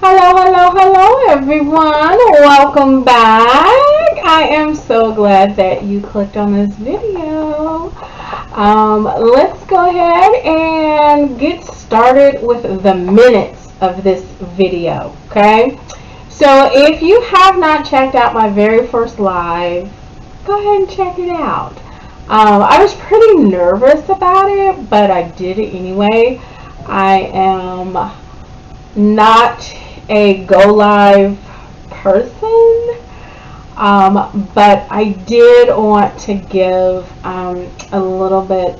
Hello, everyone. Welcome back. I am so glad that you clicked on this video. Let's go ahead and get started with the minutes of this video, okay? So if you have not checked out my very first live, go ahead and check it out. I was pretty nervous about it, but I did it anyway. I am not a go live person, but I did want to give a little bit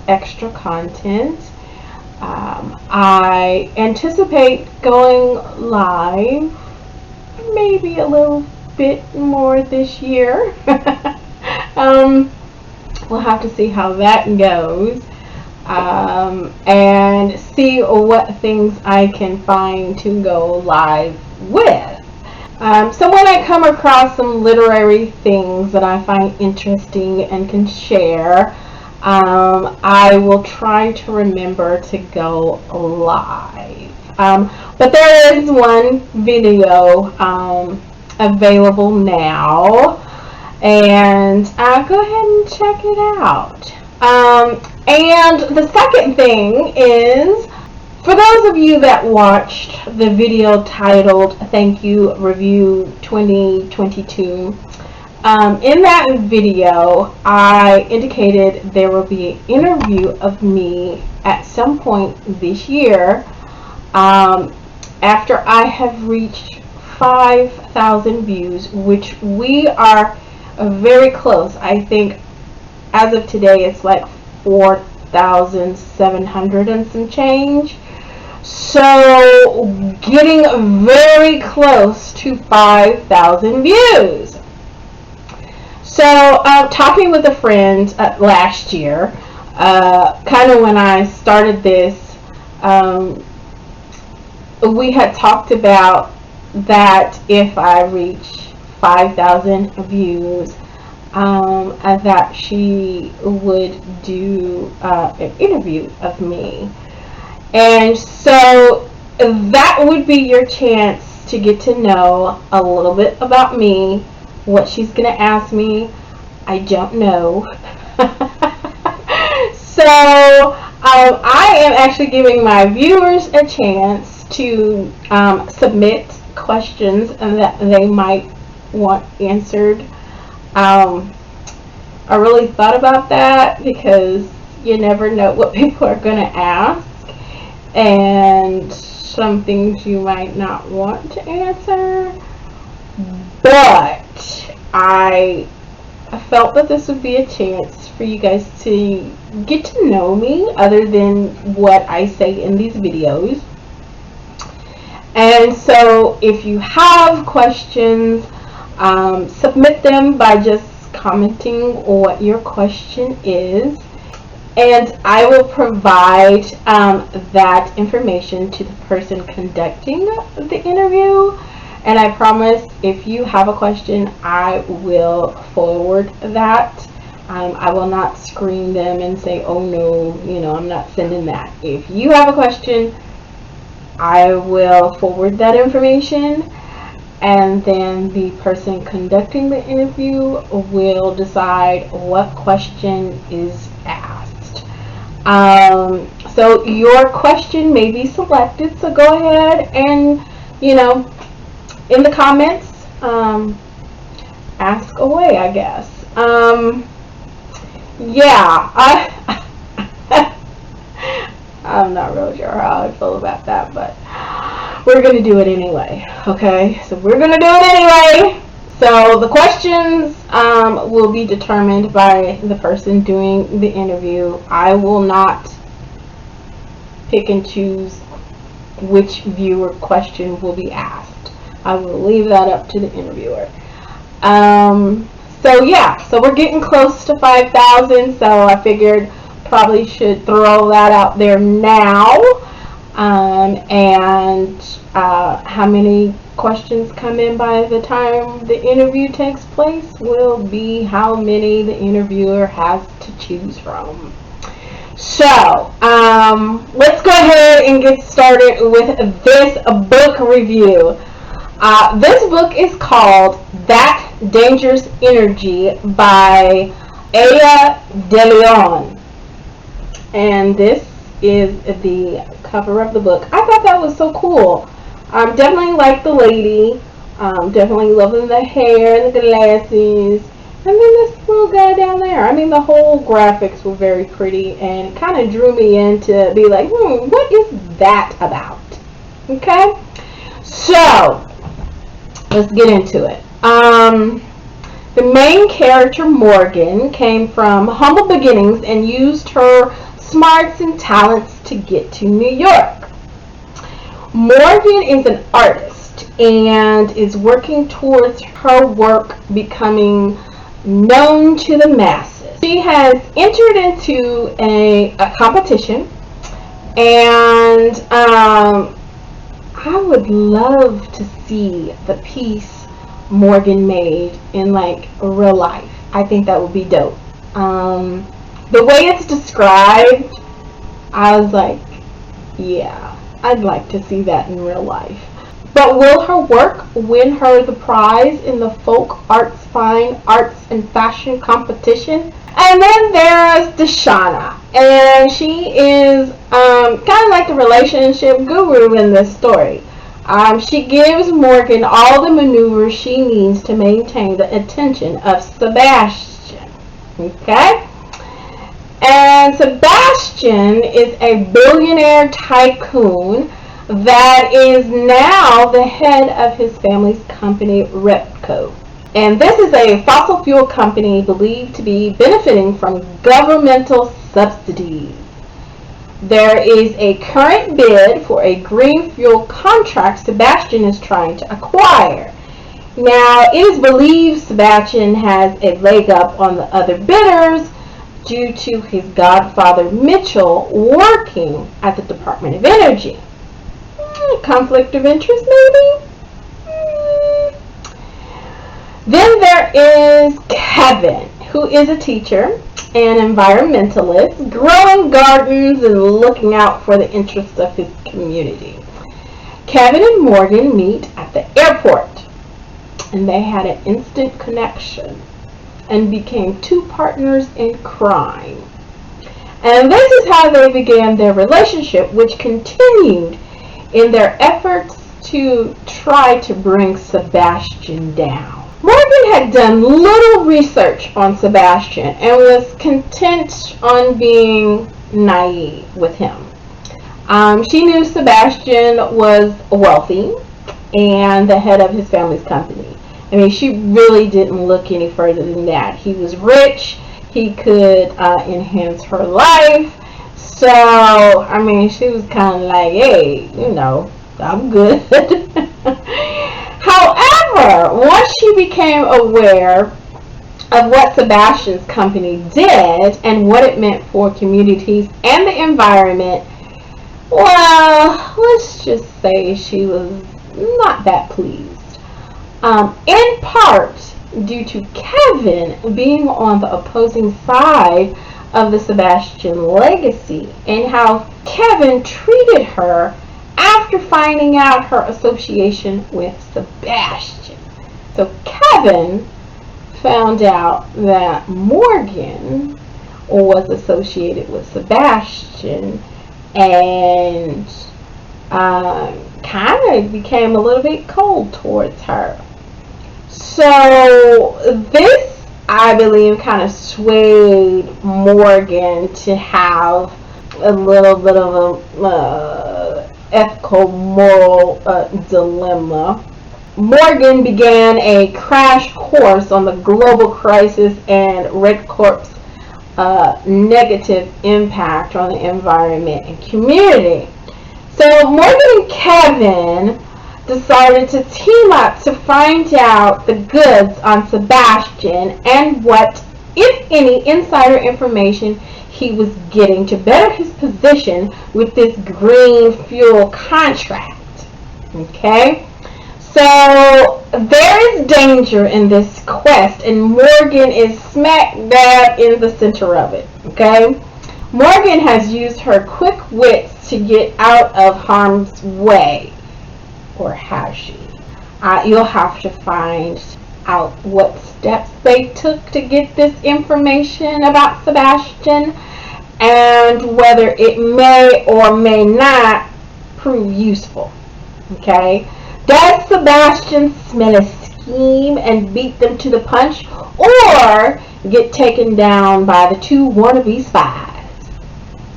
extra content. I anticipate going live maybe a little bit more this year. We'll have to see how that goes. And see what things I can find to go live with. So when I come across some literary things that I find interesting and can share, I will try to remember to go live. But there is one video available now, and go ahead and check it out. And the second thing is, for those of you that watched the video titled Thank You Review 2022, in that video I indicated there will be an interview of me at some point this year after I have reached 5,000 views, which we are very close. I think as of today it's like 4,700 and some change. So getting very close to 5,000 views. So talking with a friend last year, kind of when I started this, we had talked about that if I reach 5,000 views, that she would do an interview of me. And so that would be your chance to get to know a little bit about me. What she's going to ask me, I don't know. So I am actually giving my viewers a chance to submit questions that they might want answered. I really thought about that because you never know what people are going to ask, and some things you might not want to answer, but I felt that this would be a chance for you guys to get to know me other than what I say in these videos. And so if you have questions, submit them by just commenting what your question is, and I will provide that information to the person conducting the interview. And I promise, if you have a question, I will forward that. I will not screen them and say, oh no, I'm not sending that. If you have a question, I will forward that information, and then the person conducting the interview will decide what question is asked. So your question may be selected, so go ahead and, in the comments, ask away, I guess. Yeah, I'm not really sure how I feel about that, but we're going to do it anyway, okay? So we're going to do it anyway. So the questions will be determined by the person doing the interview. I will not pick and choose which viewer question will be asked. I will leave that up to the interviewer. So yeah, so we're getting close to 5,000, so I figured probably should throw that out there now. And how many questions come in by the time the interview takes place will be how many the interviewer has to choose from. So, let's go ahead and get started with this book review. This book is called That Dangerous Energy by Aya DeLeon. And this is the cover of the book. I thought that was so cool. Definitely like the lady. Definitely loving the hair and the glasses. And then this little guy down there. I mean, the whole graphics were very pretty and kind of drew me in to be like, what is that about? Okay? So, let's get into it. The main character, Morgan, came from humble beginnings and used her smarts and talents to get to New York. Morgan is an artist and is working towards her work becoming known to the masses. She has entered into a competition, and I would love to see the piece Morgan made in like real life. I think that would be dope. The way it's described, I was like, yeah, I'd like to see that in real life. But will her work win her the prize in the Folk Arts Fine Arts and Fashion competition? And then there's Deshauna, and she is kind of like the relationship guru in this story. She gives Morgan all the maneuvers she needs to maintain the attention of Sebastian. Okay? And Sebastian is a billionaire tycoon that is now the head of his family's company, Repco. And this is a fossil fuel company believed to be benefiting from governmental subsidies. There is a current bid for a green fuel contract Sebastian is trying to acquire. Now, it is believed Sebastian has a leg up on the other bidders due to his godfather Mitchell working at the Department of Energy. Conflict of interest, maybe? Then there is Kevin, who is a teacher and environmentalist, growing gardens and looking out for the interests of his community. Kevin and Morgan meet at the airport, and they had an instant connection and became two partners in crime. And this is how they began their relationship, which continued in their efforts to try to bring Sebastian down. Morgan had done little research on Sebastian and was content on being naive with him. She knew Sebastian was wealthy and the head of his family's company. I mean, she really didn't look any further than that. He was rich. He could enhance her life. So, I mean, she was kind of like, hey, I'm good. However, once she became aware of what Sebastian's company did and what it meant for communities and the environment, well, let's just say she was not that pleased. In part due to Kevin being on the opposing side of the Sebastian legacy and how Kevin treated her after finding out her association with Sebastian. So Kevin found out that Morgan was associated with Sebastian and kind of became a little bit cold towards her. So this, I believe, kind of swayed Morgan to have a little bit of a ethical, moral dilemma. Morgan began a crash course on the global crisis and Red Corp's negative impact on the environment and community. So Morgan and Kevin decided to team up to find out the goods on Sebastian and what, if any, insider information he was getting to better his position with this green fuel contract. Okay? So there is danger in this quest, and Morgan is smack dab in the center of it. Okay? Morgan has used her quick wits to get out of harm's way. Or has she? You'll have to find out what steps they took to get this information about Sebastian and whether it may or may not prove useful. Okay? Does Sebastian smell a scheme and beat them to the punch, or get taken down by the two wannabe spies?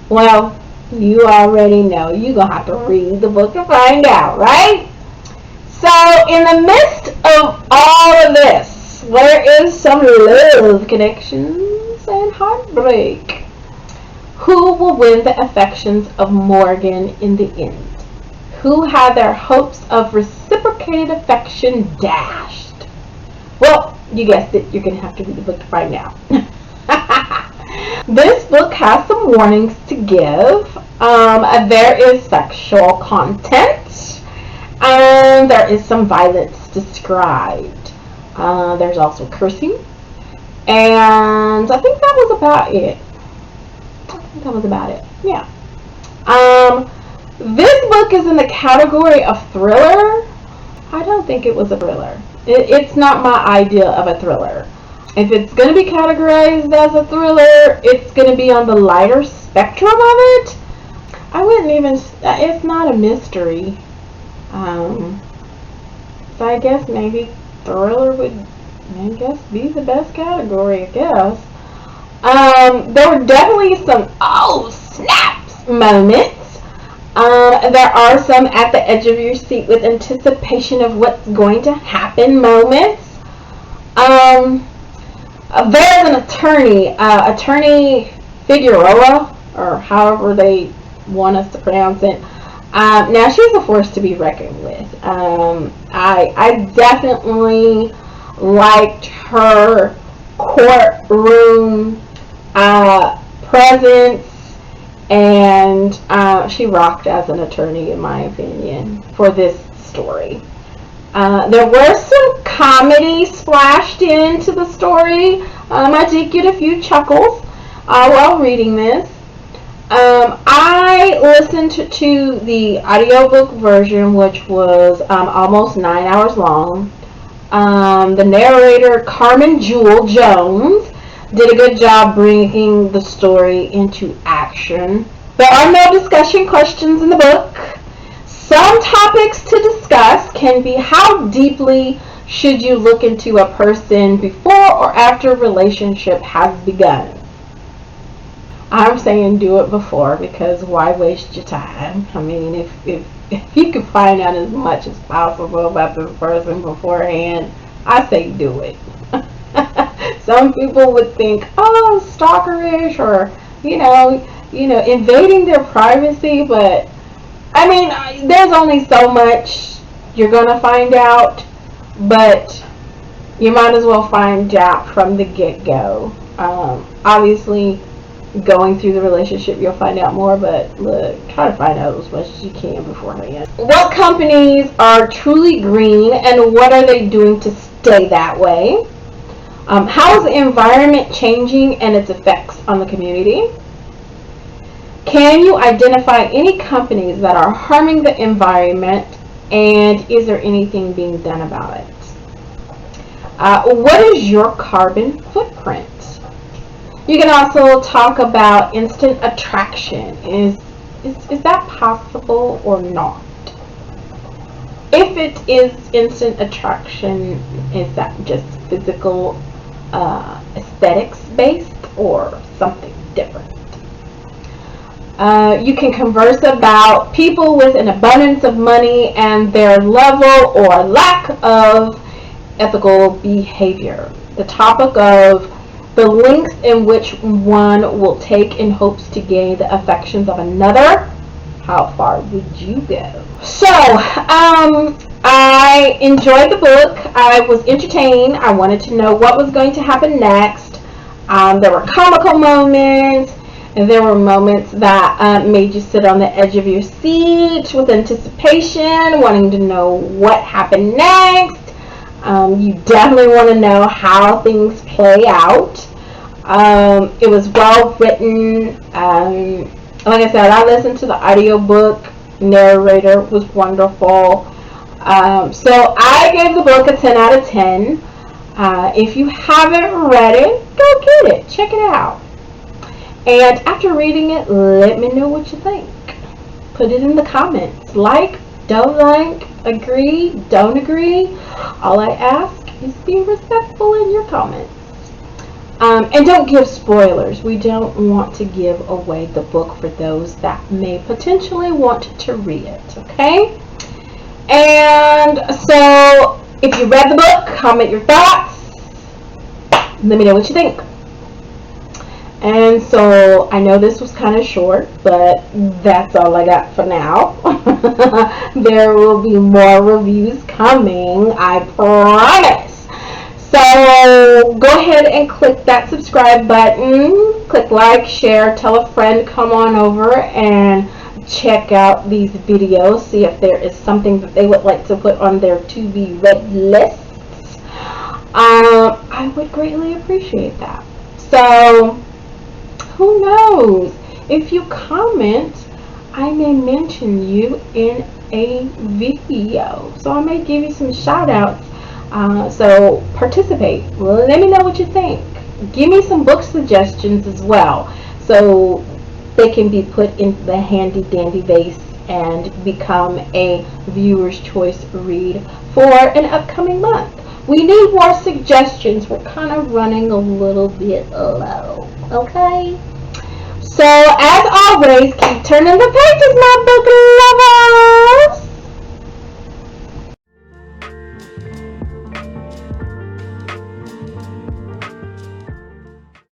Well, you already know. You're going to have to read the book to find out, right? So, in the midst of all of this, there is some love connections and heartbreak. Who will win the affections of Morgan in the end? Who had their hopes of reciprocated affection dashed? Well, you guessed it. You're going to have to read the book to find out. This book has some warnings to give. There is sexual content, and there is some violence described. There's also cursing, and I think that was about it. Yeah. This book is in the category of thriller. I don't think it was a thriller. It's not my idea of a thriller. If it's going to be categorized as a thriller, it's going to be on the lighter spectrum of it. I wouldn't even, it's not a mystery. So I guess maybe thriller would, be the best category, I guess. There were definitely some, oh snaps, moments. There are some at the edge of your seat with anticipation of what's going to happen moments. There's an attorney Figueroa, or however they want us to pronounce it. Now she's a force to be reckoned with. I definitely liked her courtroom presence, and she rocked as an attorney, in my opinion, for this story. There were some comedy splashed into the story. I did get a few chuckles while reading this. I listened to the audiobook version, which was almost 9 hours long. The narrator, Carmen Jewel Jones, did a good job bringing the story into action. There are no discussion questions in the book. Some topics to discuss can be how deeply should you look into a person before or after a relationship has begun. I'm saying do it before, because why waste your time? I mean, if you can find out as much as possible about this person beforehand, I say do it. Some people would think, oh, stalkerish, or invading their privacy, but I mean, there's only so much you're gonna find out, but you might as well find out from the get-go. Obviously, going through the relationship, you'll find out more, but look, try to find out as much as you can beforehand. What companies are truly green, and what are they doing to stay that way? How is the environment changing and its effects on the community? Can you identify any companies that are harming the environment, and is there anything being done about it? What is your carbon footprint? You can also talk about instant attraction. Is that possible or not? If it is instant attraction, is that just physical aesthetics based or something different? You can converse about people with an abundance of money and their level or lack of ethical behavior. The topic of the lengths in which one will take in hopes to gain the affections of another. How far would you go? So, I enjoyed the book. I was entertained. I wanted to know what was going to happen next. There were comical moments, and there were moments that made you sit on the edge of your seat with anticipation, wanting to know what happened next. You definitely want to know how things play out. It was well written. Like I said, I listened to the audiobook. Narrator was wonderful. So I gave the book a 10 out of 10. If you haven't read it, go get it. Check it out. And after reading it, let me know what you think. Put it in the comments. Like, don't like, agree, don't agree. All I ask is be respectful in your comments. And don't give spoilers. We don't want to give away the book for those that may potentially want to read it, okay? And so, if you read the book, comment your thoughts. Let me know what you think. And so, I know this was kind of short, but that's all I got for now. There will be more reviews coming, I promise. So, go ahead and click that subscribe button. Click like, share, tell a friend, come on over and check out these videos. See if there is something that they would like to put on their to be read lists. I would greatly appreciate that. So, who knows? If you comment, I may mention you in a video. So I may give you some shout outs. So participate. Let me know what you think. Give me some book suggestions as well, so they can be put in the handy dandy vase and become a viewer's choice read for an upcoming month. We need more suggestions. We're kind of running a little bit low. Okay? So, as always, keep turning the pages, my book lovers!